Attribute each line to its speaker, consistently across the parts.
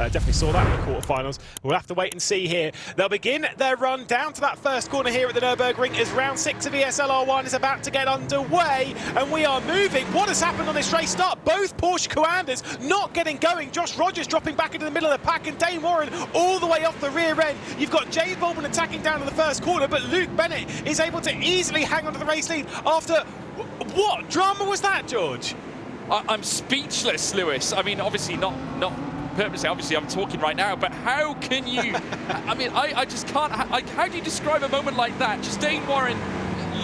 Speaker 1: Definitely saw that in the quarterfinals. We'll have to wait and see here. They'll begin their run down to that first corner here at the Nürburgring as round 6 of ESL R1 is about to get underway, and we are moving. What has happened on this race start? Both Porsche commanders not getting going. Josh Rogers dropping back into the middle of the pack, and Dane Warren all the way off the rear end. You've got James Baldwin attacking down to the first corner, but Luke Bennett is able to easily hang on to the race lead after... What drama was that, George?
Speaker 2: I'm speechless, Lewis. I mean, obviously not purposely, obviously I'm talking right now, but how can you... I mean, I just can't... how do you describe a moment like that? Just Dane Warren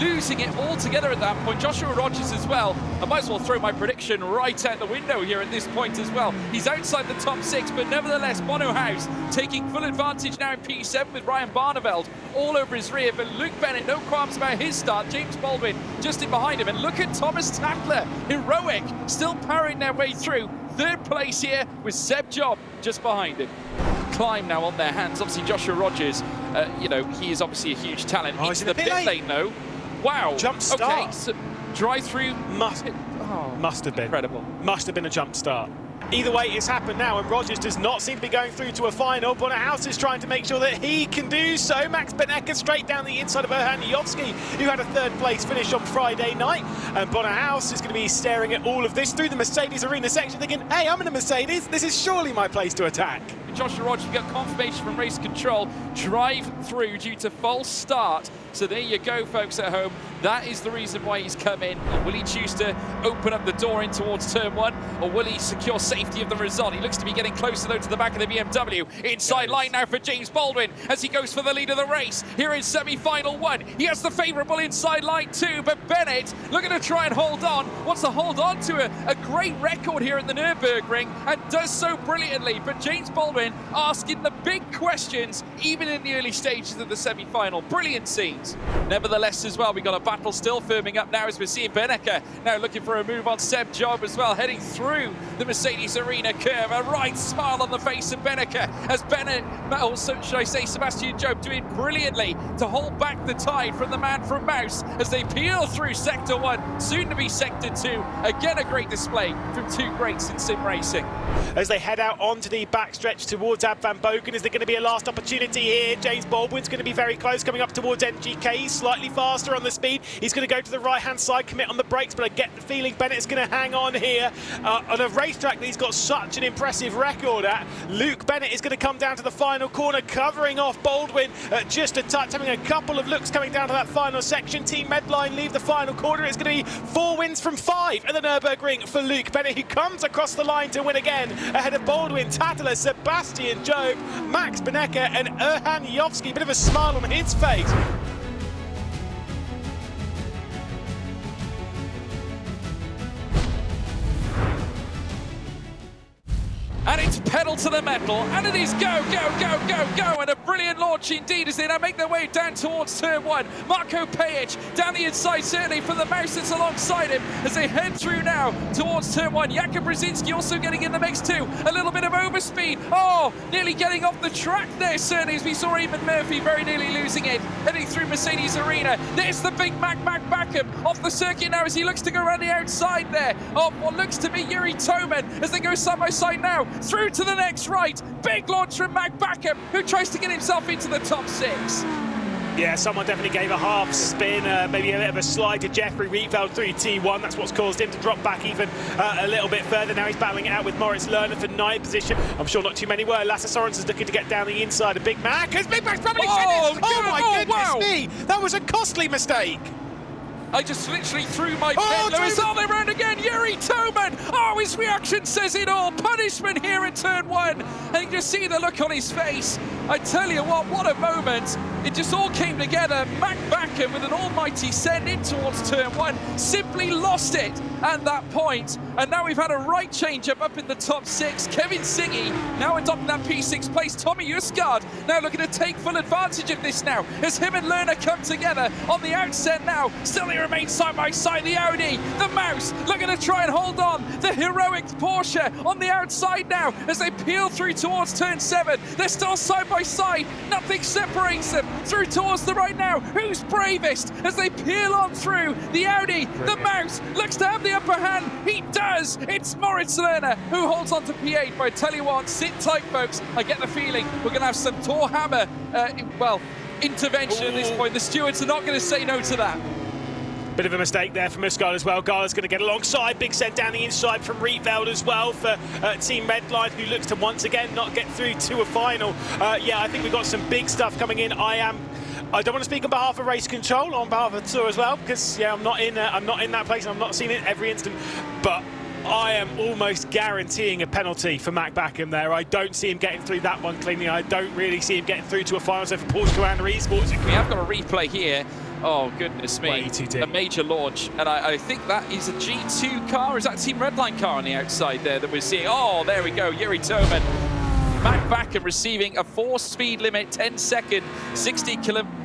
Speaker 2: losing it altogether at that point. Joshua Rogers as well. I might as well throw my prediction right out the window here at this point as well. He's outside the top 6, but nevertheless, Bono House taking full advantage now in P7 with Ryan Barneveld all over his rear. But Luke Bennett, no qualms about his start. James Baldwin just in behind him. And look at Thomas Tatler, heroic, still powering their way through. Third place here with Seb Job just behind him. Climb now on their hands. Obviously, Joshua Rogers, you know, he is obviously a huge talent.
Speaker 1: Oh,
Speaker 2: Into the pit lane, though. Wow.
Speaker 1: Jump start.
Speaker 2: Okay, so drive through.
Speaker 1: Must have been.
Speaker 2: Incredible.
Speaker 1: Must have been a jump start. Either way, it's happened now, and Rogers does not seem to be going through to a final. Bonnerhouse is trying to make sure that he can do so. Max Benecker straight down the inside of Erhan Yovsky, who had a third place finish on Friday night. And Bonnerhouse is going to be staring at all of this through the Mercedes Arena section, thinking, hey, I'm in a Mercedes. This is surely my place to attack.
Speaker 2: Joshua Rogers, we got confirmation from race control. Drive through due to false start. So there you go, folks at home. That is the reason why he's come in. Will he choose to open up the door in towards turn 1, or will he secure safety of the result? He looks to be getting closer, though, to the back of the BMW. Inside line now for James Baldwin as he goes for the lead of the race. Here in semi-final 1. He has the favourable inside line too, but Bennett looking to try and hold on. Wants to hold on to a great record here at the Nürburgring, and does so brilliantly. But James Baldwin asking the big questions, even in the early stages of the semi-final. Brilliant scenes. Nevertheless, as well, we got a battle still firming up now as we're seeing Benecker now looking for a move on Seb Job as well, heading through the Mercedes Arena curve. A right smile on the face of Benecker as Bennett, also should I say Sebastian Job, doing brilliantly to hold back the tide from the man from Mouse as they peel through Sector 1, soon to be Sector 2. Again, a great display from two greats in sim racing.
Speaker 1: As they head out onto the backstretch towards Ab Van Bogen, is there going to be a last opportunity here? James Baldwin's going to be very close, coming up towards NGK. He's slightly faster on the speed. He's going to go to the right-hand side, commit on the brakes, but I get the feeling Bennett's going to hang on here. On a racetrack that he's got such an impressive record at, Luke Bennett is going to come down to the final corner, covering off Baldwin just a touch, having a couple of looks coming down to that final section. Team Medline leave the final corner. It's going to be 4 wins from 5 at the Nürburgring for Luke Bennett, who comes across the line to win again, ahead of Baldwin, Tatler, Sebastian Job, Max Benecker and Erhan Yovsky. Bit of a smile on his face.
Speaker 2: And it's pedal to the metal, and it is go, go, go, go, go, and a brilliant launch indeed as they now make their way down towards turn 1. Marco Pejic down the inside, certainly for the Mouse that's alongside him as they head through now towards turn 1. Jakub Brzezinski also getting in the mix too. A little bit of overspeed. Oh, nearly getting off the track there, certainly, as we saw Eamon Murphy very nearly losing it, heading through Mercedes Arena. There's the big Mac Backham off the circuit now as he looks to go around the outside there of what looks to be Yuri Toman as they go side by side now. Through to the next right. Big launch from Mac Backham, who tries to get himself into the top 6.
Speaker 1: Yeah, someone definitely gave a half spin, maybe a bit of a slide to Jeffrey Rietveld through T1. That's what's caused him to drop back even a little bit further. Now he's battling it out with Moritz Lerner for 9th position. I'm sure not too many were. Lasse Sorensen's looking to get down the inside of Big Mac. As Big Mac's probably oh my goodness me! That was a costly mistake.
Speaker 2: I just literally threw my pen. Lewis all the way around again. Yuri Toman. Oh, his reaction says it all. Punishment here in turn 1. And you can see the look on his face. I tell you what a moment. It just all came together. Mac Backham with an almighty send in towards turn 1. Simply lost it at that point. And now we've had a right change up in the top 6. Kevin Singy now adopting that P6 place. Tommy Usgaard now looking to take full advantage of this now as him and Lerner come together on the outset now. Still they remain side by side. The Audi, the Mouse looking to try and hold on. The heroic Porsche on the outside now as they peel through towards turn 7. They're still side by side. Nothing separates them. Through towards the right now. Who's bravest as they peel on through? The Audi, the Mouse looks to have the upper hand. He does. does! It's Moritz Lerner who holds on to P8, but I tell you what, sit tight, folks. I get the feeling we're going to have some Thor Hammer, intervention at this point. The stewards are not going to say no to that.
Speaker 1: Bit of a mistake there from Muscard as well. Gala's going to get alongside. Big send down the inside from Rietveld as well for Team Redline, who looks to once again not get through to a final. Yeah, I think we've got some big stuff coming in. I don't want to speak on behalf of Race Control, on behalf of Tour as well, because yeah, I'm not in that place, and I'm not seeing it every instant. But I am almost guaranteeing a penalty for Mac Backham there. I don't see him getting through that one cleanly. I don't really see him getting through to a final. So for Porsche Commander Esports,
Speaker 2: we have got a replay here. Oh, goodness me.
Speaker 1: Way too deep.
Speaker 2: A major launch. And I think that is a G2 car. Is that Team Redline car on the outside there that we're seeing? Oh, there we go. Yuri Toman. Mac Backham receiving a 4-speed limit, 10-second, 60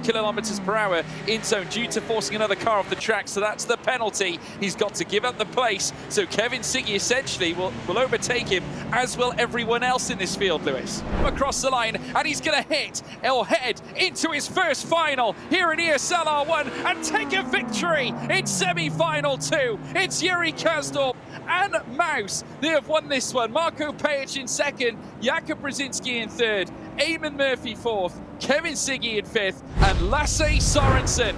Speaker 2: kilometers per hour in zone due to forcing another car off the track. So that's the penalty. He's got to give up the place. So Kevin Siggy essentially will overtake him, as will everyone else in this field, Lewis. Across the line, and he's going to hit or head into his first final here in ESL R1 and take a victory in semi-final 2. It's Yuri Kasdorp and Mouse. They have won this one. Marco Pajic in second, Jakub Brzezinski in third, Eamon Murphy fourth, Kevin Siggy in fifth, and Lasse Sorensen.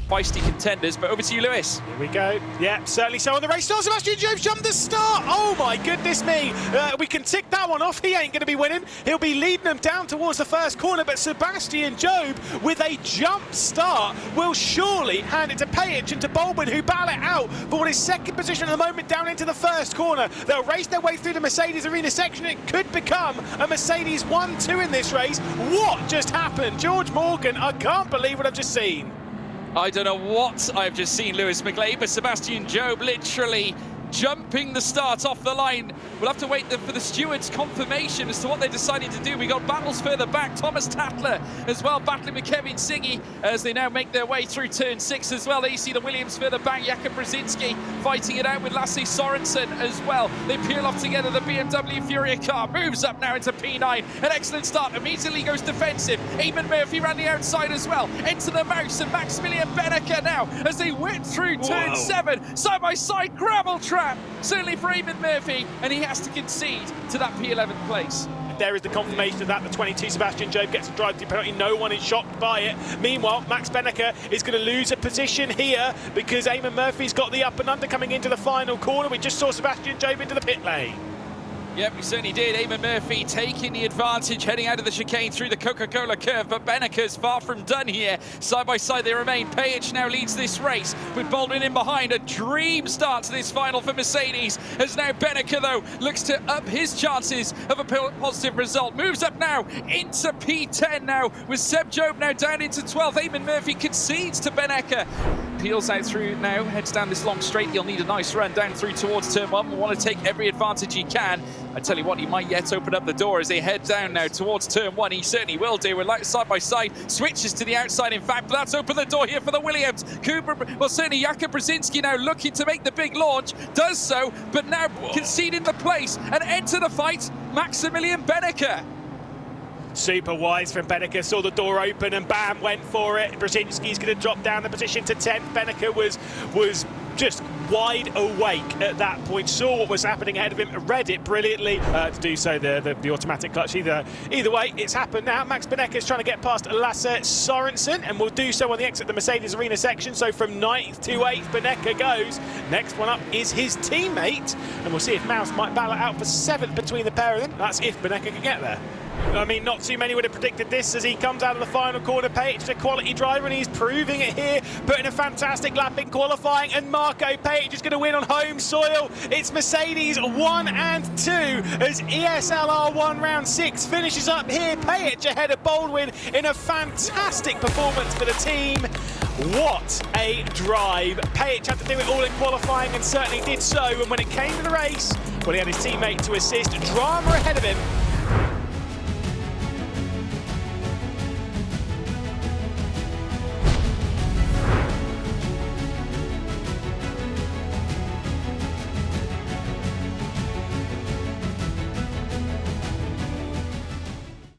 Speaker 2: Feisty contenders, but over to you, Lewis.
Speaker 1: Here we go. Yeah, certainly so on the race start. Sebastian Job jumped the start. Oh my goodness me. We can tick that one off. He ain't going to be winning. He'll be leading them down towards the first corner, but Sebastian Job with a jump start will surely hand it to Pajic and to Baldwin, who battle it out for what is second position at the moment down into the first corner. They'll race their way through the Mercedes arena section. It could become a Mercedes 1-2 in this race. What just happened? George Morgan, I can't believe what I've just seen.
Speaker 2: I don't know what I've just seen, Lewis McGlade, but Sebastian Job literally jumping the start off the line. We'll have to wait for the stewards' confirmation as to what they're deciding to do. We got battles further back. Thomas Tatler as well battling with Kevin Siggy as they now make their way through turn 6 as well. There you see the Williams further back. Jakub Brzezinski fighting it out with Lasse Sorensen as well. They peel off together. The BMW Furia car moves up now into P9. An excellent start. Immediately goes defensive. Eamon Murphy ran the outside as well. Enter the Mouse and Maximilian Benneker now as they whip through turn 7. Side-by-side gravel trap. Certainly for Eamon Murphy, and he has to concede to that P11 place.
Speaker 1: There is the confirmation of that. The 22 Sebastian Job gets a drive-through penalty. No one is shocked by it. Meanwhile, Max Benneker is going to lose a position here because Eamon Murphy's got the up and under coming into the final corner. We just saw Sebastian Job into the pit lane.
Speaker 2: Yep, we certainly did. Eamon Murphy taking the advantage, heading out of the chicane through the Coca-Cola curve, but Benneker's far from done here. Side by side they remain. Pajic now leads this race with Baldwin in behind. A dream start to this final for Mercedes, as now Benneker, though, looks to up his chances of a positive result. Moves up now into P10 now, with Seb Job now down into 12th. Eamon Murphy concedes to Benneker. Peels out through now, heads down this long straight. He'll need a nice run down through towards turn 1. We'll want to take every advantage he can. I tell you what, he might yet open up the door as they head down now towards turn 1. He certainly will do. We're like side by side, switches to the outside. In fact, that's opened the door here for the Williams. Cooper, well, certainly Jakub Brzezinski now looking to make the big launch, does so, but now conceding the place and enter the fight, Maximilian Benneker.
Speaker 1: Super wise from Benneker, saw the door open and bam, went for it. Brzezinski's going to drop down the position to 10th. Benneker was just wide awake at that point, saw what was happening ahead of him, read it brilliantly to do so. The automatic clutch. Either way, it's happened now. Max Benneker is trying to get past Lasse Sorensen and will do so on the exit of the Mercedes arena section. So from 9th to 8th, Benneker goes. Next one up is his teammate, and we'll see if Mouse might battle it out for 7th between the pair of them. That's if Benneker can get there. I mean, not too many would have predicted this as he comes out of the final corner. Pajic is a quality driver and he's proving it here, putting a fantastic lap in qualifying, and Marco Pajic is going to win on home soil. It's Mercedes 1 and 2 as ESL R1 Round 6 finishes up here. Pajic ahead of Baldwin in a fantastic performance for the team. What a drive. Pajic had to do it all in qualifying and certainly did so, and when it came to the race, well, he had his teammate to assist. Drama ahead of him.